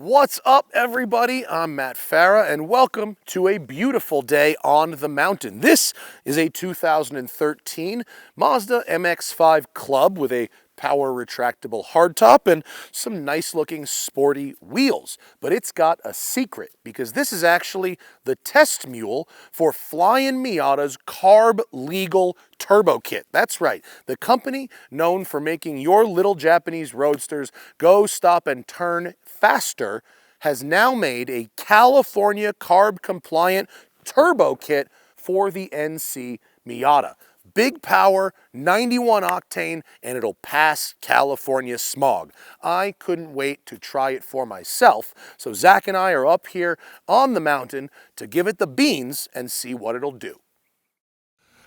What's up, everybody? I'm Matt Farah, and welcome to a beautiful day on the mountain. This is a 2013 Mazda MX-5 Club with a power retractable hardtop and some nice looking sporty wheels. But it's got a secret, because this is actually the test mule for Flying Miata's carb legal turbo kit. That's right, the company known for making your little Japanese roadsters go, stop, and turn faster has now made a California carb compliant turbo kit for the NC Miata. Big power, 91 octane, and it'll pass California smog. I couldn't wait to try it for myself, so Zach and I are up here on the mountain to give it the beans and see what it'll do.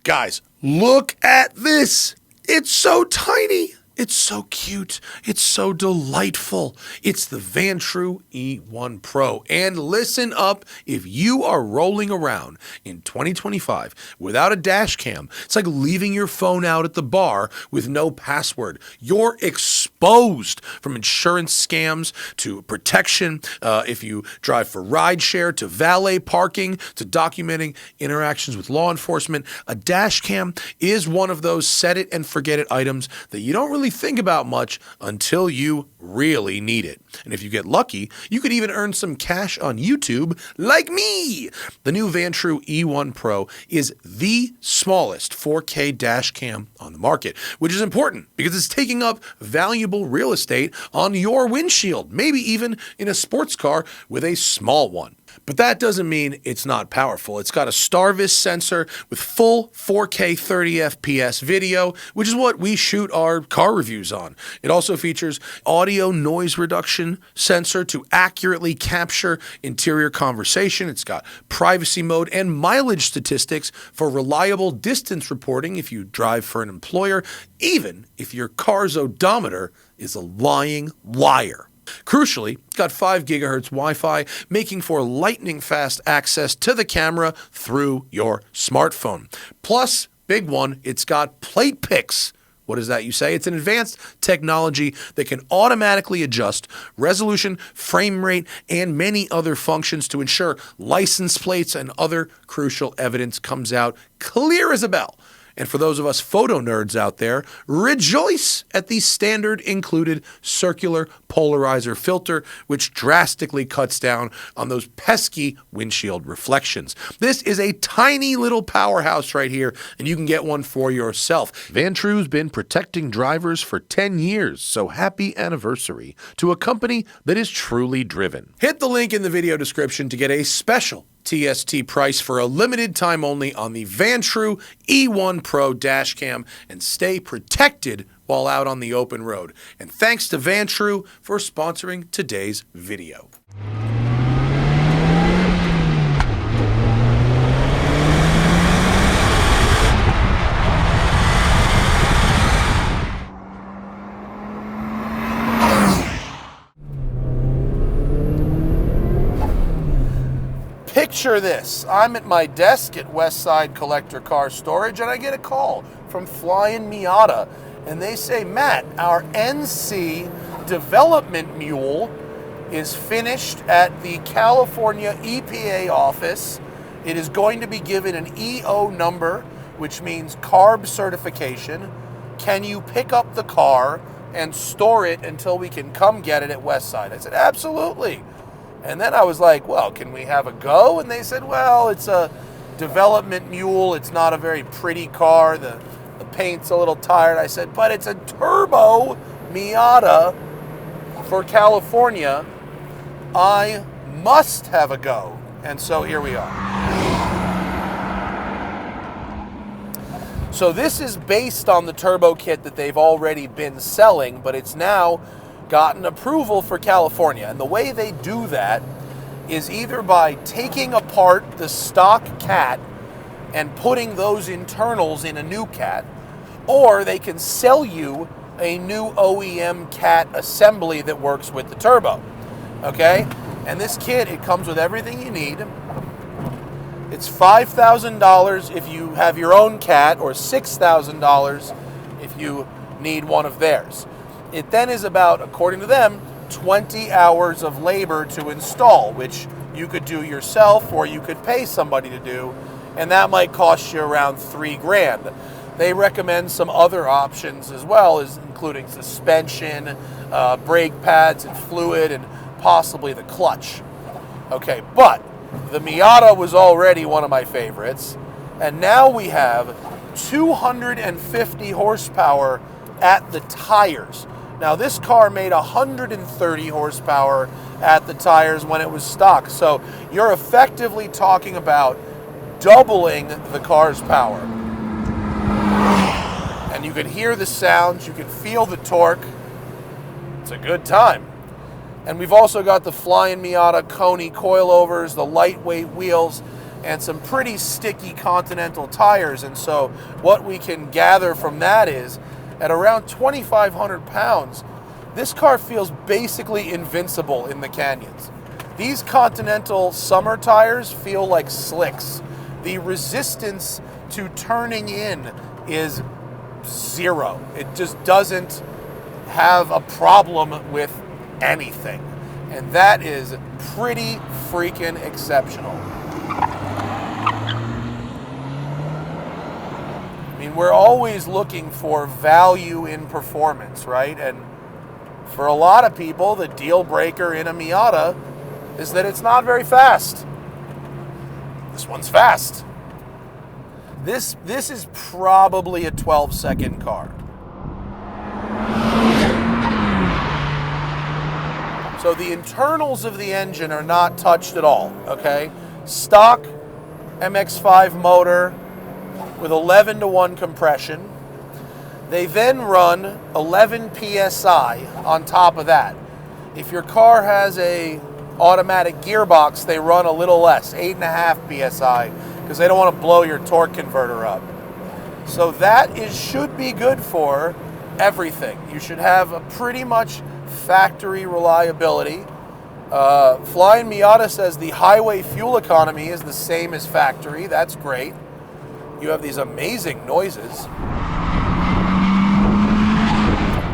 Guys, look at this. It's so tiny. It's so cute. It's so delightful. It's the Vantrue E1 Pro. And listen up, if you are rolling around in 2025 without a dash cam, it's like leaving your phone out at the bar with no password. You're exposed, from insurance scams to protection, if you drive for rideshare, to valet parking, to documenting interactions with law enforcement. A dash cam is one of those set it and forget it items that you don't really think about much until you really need it. And if you get lucky, you could even earn some cash on YouTube like me. The new Vantrue E1 Pro is the smallest 4K dash cam on the market, which is important because it's taking up valuable real estate on your windshield, maybe even in a sports car with a small one. But that doesn't mean it's not powerful. It's got a Starvis sensor with full 4K 30 FPS video, which is what we shoot our car reviews on. It also features audio noise reduction sensor to accurately capture interior conversation. It's got privacy mode and mileage statistics for reliable distance reporting if you drive for an employer, even if your car's odometer is a lying liar. Crucially, it's got 5 GHz Wi-Fi, making for lightning-fast access to the camera through your smartphone. Plus, big one, it's got plate picks. What is that, you say? It's an advanced technology that can automatically adjust resolution, frame rate, and many other functions to ensure license plates and other crucial evidence comes out clear as a bell. And for those of us photo nerds out there, rejoice at the standard included circular polarizer filter, which drastically cuts down on those pesky windshield reflections. This is a tiny little powerhouse right here, and you can get one for yourself. Vantrue's been protecting drivers for 10 years, so happy anniversary to a company that is truly driven. Hit the link in the video description to get a special TST price for a limited time only on the Vantrue E1 Pro dashcam, and stay protected while out on the open road. And thanks to Vantrue for sponsoring today's video. Picture this. I'm at my desk at Westside Collector Car Storage, and I get a call from Flying Miata, and they say, Matt, our NC development mule is finished at the California EPA office. It is going to be given an EO number, which means carb certification. Can you pick up the car and store it until we can come get it at Westside? I said, absolutely. And then I was like, well, can we have a go? And they said, well, it's a development mule. It's not a very pretty car. The paint's a little tired. I said, but it's a turbo Miata for California. I must have a go. And so here we are. So this is based on the turbo kit that they've already been selling, but it's now gotten approval for California. And the way they do that is either by taking apart the stock cat and putting those internals in a new cat, or they can sell you a new OEM cat assembly that works with the turbo. Okay? And this kit, it comes with everything you need. It's $5,000 if you have your own cat, or $6,000 if you need one of theirs. It then is about, according to them, 20 hours of labor to install, which you could do yourself or you could pay somebody to do, and that might cost you around $3,000. They recommend some other options as well, as including suspension, brake pads and fluid, and possibly the clutch. Okay, but the Miata was already one of my favorites, and now we have 250 horsepower at the tires. Now this car made 130 horsepower at the tires when it was stock, so you're effectively talking about doubling the car's power. And you can hear the sounds, you can feel the torque. It's a good time. And we've also got the Flying Miata Coney coilovers, the lightweight wheels, and some pretty sticky Continental tires. And so what we can gather from that is, at around 2,500 pounds, this car feels basically invincible in the canyons. These Continental summer tires feel like slicks. The resistance to turning in is zero. It just doesn't have a problem with anything. And that is pretty freaking exceptional. I mean, we're always looking for value in performance, right? And for a lot of people, the deal breaker in a Miata is that it's not very fast. This one's fast. This is probably a 12-second car. So the internals of the engine are not touched at all, okay? Stock MX-5 motor with 11-to-1 compression. They then run 11 PSI on top of that. If your car has a automatic gearbox, they run a little less, 8.5 PSI, because they don't want to blow your torque converter up. So that should be good for everything. You should have a pretty much factory reliability. Flying Miata says the highway fuel economy is the same as factory. That's great. You have these amazing noises.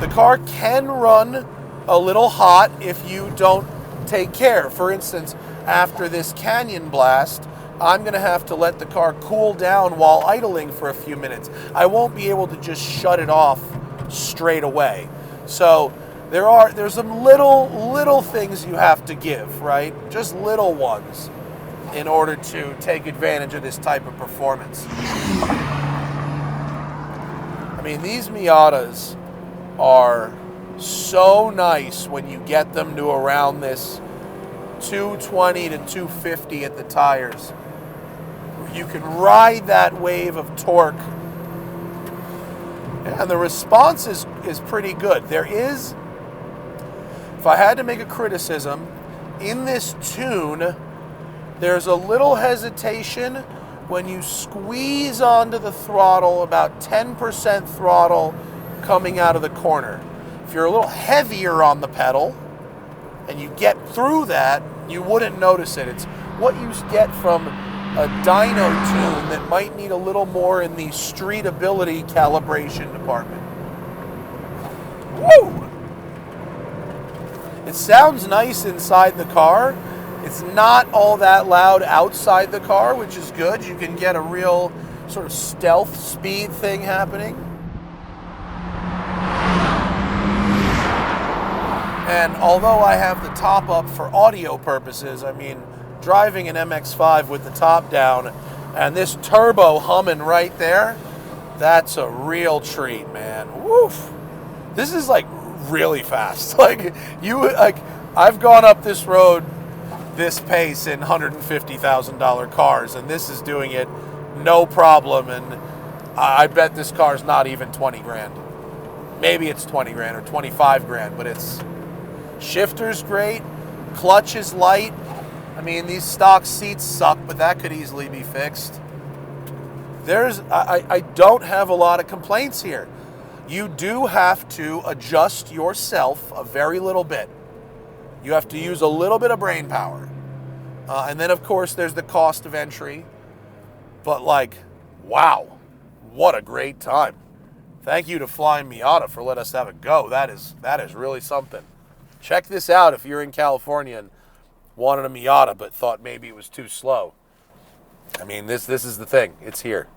The car can run a little hot if you don't take care. For instance, after this canyon blast, I'm going to have to let the car cool down while idling for a few minutes. I won't be able to just shut it off straight away. So there's some little things you have to give, right? Just little ones in order to take advantage of this type of performance. I mean, these Miatas are so nice when you get them to around this 220 to 250 at the tires. You can ride that wave of torque, and the response is pretty good. There is, if I had to make a criticism, in this tune, there's a little hesitation when you squeeze onto the throttle, about 10% throttle coming out of the corner. If you're a little heavier on the pedal and you get through that, you wouldn't notice it. It's what you get from a dyno tune that might need a little more in the streetability calibration department. Woo! It sounds nice inside the car. It's not all that loud outside the car, which is good. You can get a real sort of stealth speed thing happening. And although I have the top up for audio purposes, I mean, driving an MX-5 with the top down and this turbo humming right there, that's a real treat, man. Woof. This is like really fast. I've gone up this road this pace in $150,000 cars, and this is doing it no problem. And I bet this car's not even 20 grand. Maybe it's 20 grand or 25 grand, but it's shifter's great, clutch is light. I mean, these stock seats suck, but that could easily be fixed. I don't have a lot of complaints here. You do have to adjust yourself a very little bit. You have to use a little bit of brain power. And then, of course, there's the cost of entry. But, wow, what a great time. Thank you to Flying Miata for letting us have a go. That is really something. Check this out if you're in California and wanted a Miata but thought maybe it was too slow. I mean, this is the thing. It's here.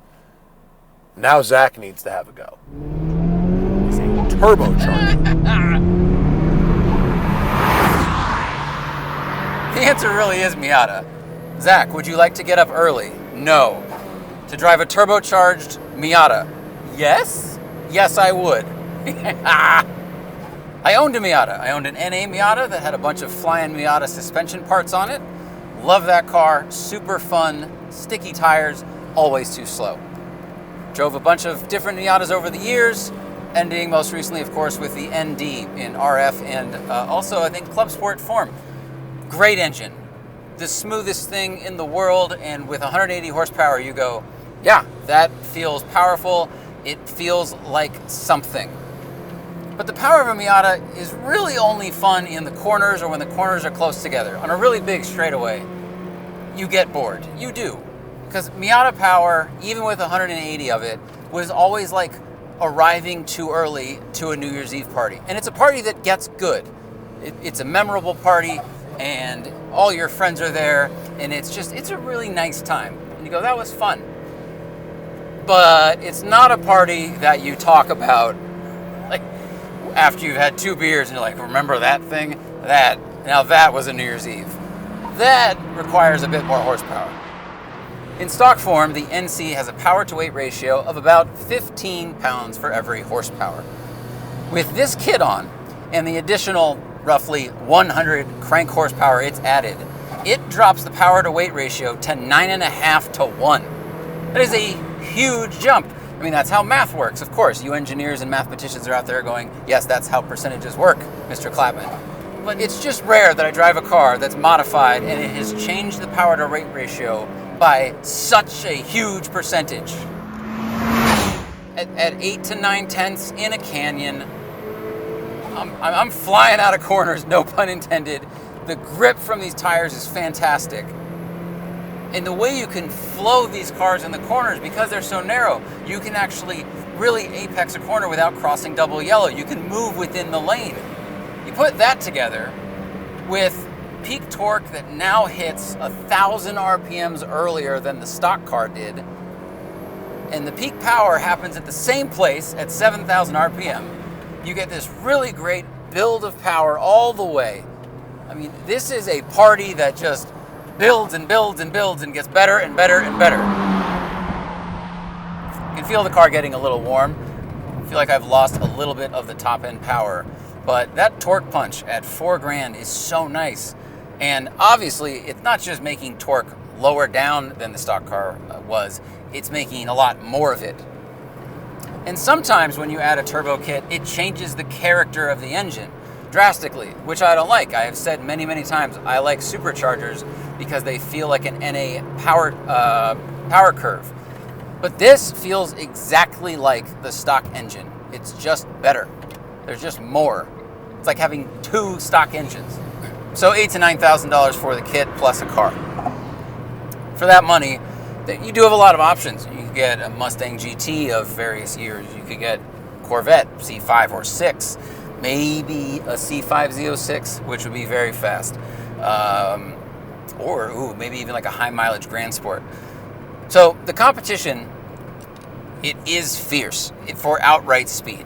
Now Zach needs to have a go. He's a turbocharger. The answer really is Miata. Zach, would you like to get up early? No. To drive a turbocharged Miata? Yes? Yes, I would. I owned a Miata. I owned an NA Miata that had a bunch of flying Miata suspension parts on it. Love that car. Super fun. Sticky tires. Always too slow. Drove a bunch of different Miatas over the years, ending most recently, of course, with the ND in RF and also, I think, Club Sport form. Great engine. The smoothest thing in the world, and with 180 horsepower, you go, yeah, that feels powerful. It feels like something. But the power of a Miata is really only fun in the corners or when the corners are close together. On a really big straightaway, you get bored. You do. Because Miata power, even with 180 of it, was always like arriving too early to a New Year's Eve party. And it's a party that gets good. It's a memorable party, and all your friends are there, and it's a really nice time. And you go, that was fun. But it's not a party that you talk about like after you've had 2 beers and you're like, remember that thing? Now that was a New Year's Eve. That requires a bit more horsepower. In stock form, the NC has a power-to-weight ratio of about 15 pounds for every horsepower. With this kit on, and the additional roughly 100 crank horsepower it's added, it drops the power-to-weight ratio to 9.5 to 1. That is a huge jump. I mean, that's how math works. Of course, you engineers and mathematicians are out there going, yes, that's how percentages work, Mr. Clapman. But it's just rare that I drive a car that's modified and it has changed the power-to-weight ratio by such a huge percentage. At 8 to 9 tenths in a canyon, I'm flying out of corners, no pun intended. The grip from these tires is fantastic. And the way you can flow these cars in the corners, because they're so narrow, you can actually really apex a corner without crossing double yellow. You can move within the lane. You put that together with peak torque that now hits 1,000 RPMs earlier than the stock car did, and the peak power happens at the same place at 7,000 RPM. You get this really great build of power all the way. I mean, this is a party that just builds and builds and builds and gets better and better and better. You can feel the car getting a little warm. I feel like I've lost a little bit of the top end power, but that torque punch at $4,000 is so nice. And obviously, it's not just making torque lower down than the stock car was, it's making a lot more of it. And sometimes when you add a turbo kit, it changes the character of the engine drastically, which I don't like. I have said many, many times, I like superchargers because they feel like an NA power curve. But this feels exactly like the stock engine. It's just better. There's just more. It's like having 2 stock engines. So $8,000 to $9,000 for the kit plus a car. For that money, you do have a lot of options. You could get a Mustang GT of various years. You could get Corvette C5 or 6, maybe a C5 Z06, which would be very fast, or maybe even like a high mileage Grand Sport. So the competition, it is fierce for outright speed.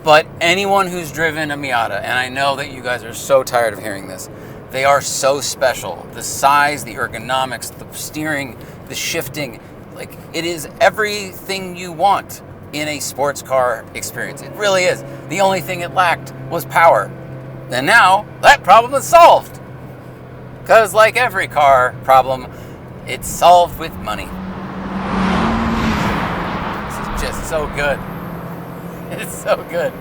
But anyone who's driven a Miata, and I know that you guys are so tired of hearing this, they are so special. The size, the ergonomics, the steering, the shifting, like it is everything you want in a sports car experience. It really is. The only thing it lacked was power. And now that problem is solved. Because like every car problem, it's solved with money. This is just so good. It's so good.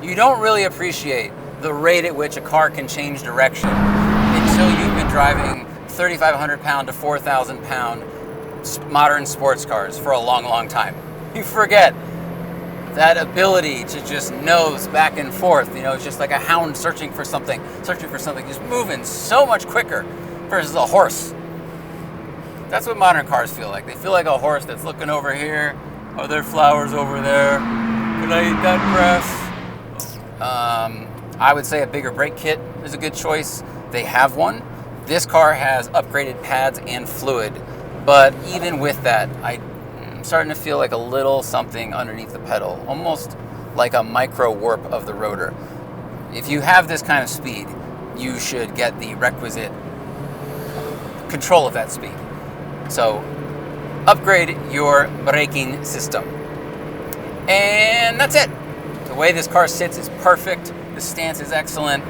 You don't really appreciate the rate at which a car can change direction until you've been driving 3,500 pound to 4,000 pound modern sports cars for a long, long time. You forget that ability to just nose back and forth. You know, it's just like a hound searching for something, just moving so much quicker versus a horse. That's what modern cars feel like. They feel like a horse that's looking over here. Are there flowers over there? Can I eat that grass? I would say a bigger brake kit is a good choice. They have one. This car has upgraded pads and fluid, but even with that, I'm starting to feel like a little something underneath the pedal, almost like a micro warp of the rotor. If you have this kind of speed, you should get the requisite control of that speed. So upgrade your braking system. And that's it. The way this car sits is perfect. The stance is excellent.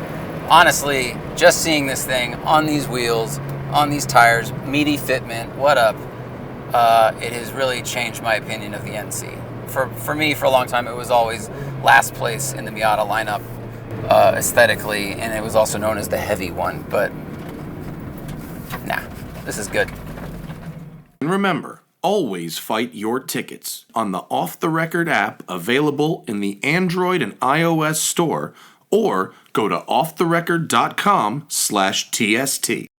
Honestly, just seeing this thing on these wheels, on these tires, meaty fitment, what up? It has really changed my opinion of the NC. For me, for a long time, it was always last place in the Miata lineup aesthetically, and it was also known as the heavy one, but nah, this is good. And remember, always fight your tickets on the Off the Record app available in the Android and iOS store, or go to offtherecord.com/TST.